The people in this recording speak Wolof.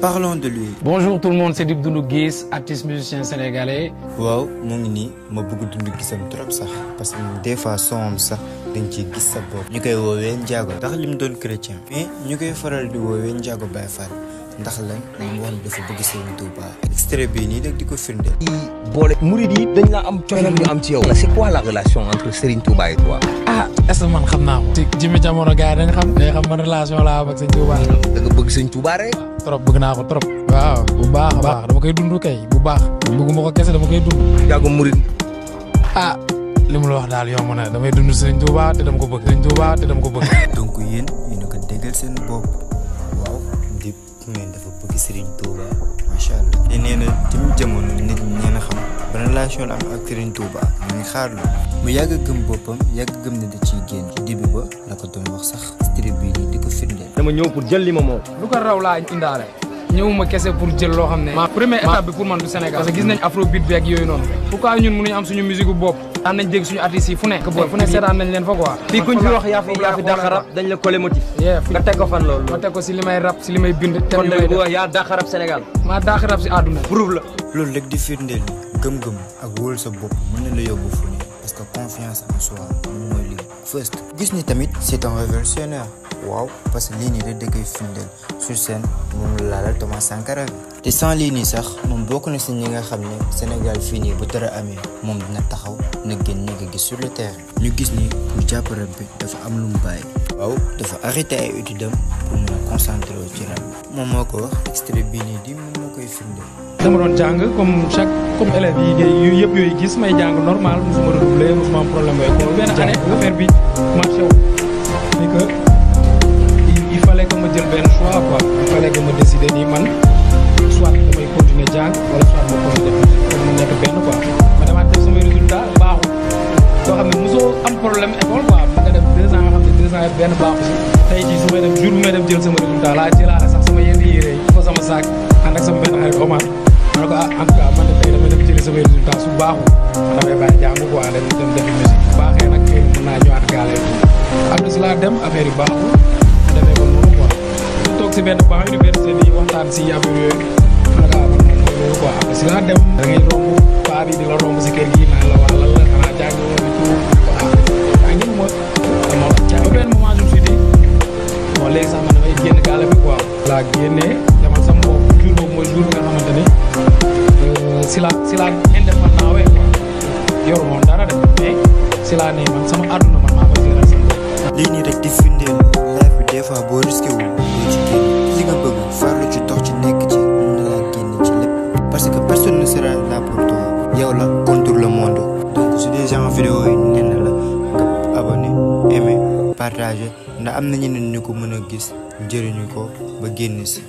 parlons de lui. Bonjour tout le monde, c'est Dip Doundou Guiss, artiste musicien sénégalais. waaw mu ngi nii ma bëgg dund gisam trop sax parce que des fois son sax dañ ciy gis sa bopp. ñu koy woowee Ndiago ndax li mu doon chrétien. mais ñu koy faral di woowee Ndiago Baye Fall ndax lan moom wax dafa bëgg Serigne Touba. extrait bii nii nag di ko firnde. boole murid yi dañ la am cofeel ñu am ci yow. c'est quoi la relation entre Serigne Touba et toi. ah est-ce que man xam naa ko. ci Jimmy Jamono gars yi dañ xam. day xam man relation laa am ak Serigne Touba. da nga bëgg Serigne Touba rek. trop bëgg naa ko trop. waaw bu baax a baax dama koy dund kay bu baax. bëgguma ko kese dama koy dund. Ndiago murid. ah li mu la wax daal yomb na damay dund Serigne Touba te dama ko bëgg. Serigne Touba te dama ko bëgg. donc yéen a ko déggal seen bopp waaw Dip ngeen dafa bëgg Serigne Touba macha allah. te nee na tamit jamono nit ñi nee na xam ban relation la am ak Serigne Touba mu ngi xaar lu mu yàgg a gëm boppam yàgg gëm ne da ciy génn ci début ba la ko doon wax sax extrait bii nii di ko firndeel. dama ñëw pour jël li ma moom. lu ko raw laa indaale. ñëwuma kese pour jël loo xam ne. ma première étape bi pour man du Sénégal. parce que gis nañ afrobeat bi ak yooyu noonu. pourquoi ñun mënuñu am suñu musique bu bopp. daan nañ dégg suñu artistes yi fu nekk. fu nekk seetaan nañ leen fa quoi. fii kuñ fi wax yaa fi dàq rap dañ la collé motif. nga teg ko fan loolu. ma teg ko si li may rap si li may bind. te kon dañ ko wax yaa dàq rap Sénégal. maa dàq rap si àdduna. prouve la. loolu rek di firndeel gëm-gëm ak wóolu sa bopp mën na la yóbbu fu ne parce que confiance en soi moom mooy li first. gis ni tamit c'est un révolutionnaire waaw parce que lii nii rek da koy firndeel sur scène moom la laalal Thomas Sankara bi te sans lii nii sax moom bokk na si ñi nga xam ne Sénégal fii nii bu dara amee moom dina taxaw na gën ñi nga gis sur le terrain. ñu gis ni pour jàpp rap bi dafa am lu mu bàyyi waaw dafa arrêté ay études am pour mën a concentré wu ci rap bi moom moo ko wax extrait bii nii di moom moo koy firndeel. dama doon jàng comme élèves yi yëpp yooyu gis may jàng normal mosuma redoubler mosuma am problème mooy ko benn année affaire bi marché wu ni que il fallait que ma jël benn choix quoi il fallait que ma décider nii man soit damay continuer jàng wala soit ma continuer def pour mu nekk benn quoi mais dama def samay résultat baaxul doo xam ne mosoo am problème école quoi nga def 2 ans nga xam ne 2 ans yëpp benn baaxu si tey jii su may dem jour bu may dem jël sama résultat laa jëlaale sax sama yenn yére yi ko sama saak ànd ak sama benn xarit Omar ma ne ko ah en tout cas man de tey dama dem jëli samay résultat su baaxul man damay bàyyi jàng quoi dem defi musique bu baaxee nag xëy na mën naa ñëwaat gaale après si laa dem affaire yi baaxul ma demee ko noonu quoi su toog si benn banc université di waxtaan si affaire yooyu ma ne ko ah man moom mooy loolu quoi après si laa dem da ngay romb paa bi di la romb si kër gi naan la waa lan la xanaa jàng woon di tout waaw jàngin ma dama jàng benn moment je me suis dit bon léegi sax man damay génn gaale bi quoi laa génnee demal sama bopp jour boobu mooy jour bi nga xamante ni si la indépendant wee quoi yoru moom dara de mais si laa ne man sama àdduna man maa ko gérer sama bopp. lii nii rek di firndeel life bi des fois boo risqué wu doo ci génn li nga bëgg farlu ci dox ci nekk ci mën na laa génn ci lépp parce que personne ne sera là pour toi yow la contre le monde. donc su dee genre vidéo yi nee na la nga abonné aimer partager ndax am na ñeneen ñu ko mën a gis njëriñu ko ba génn si.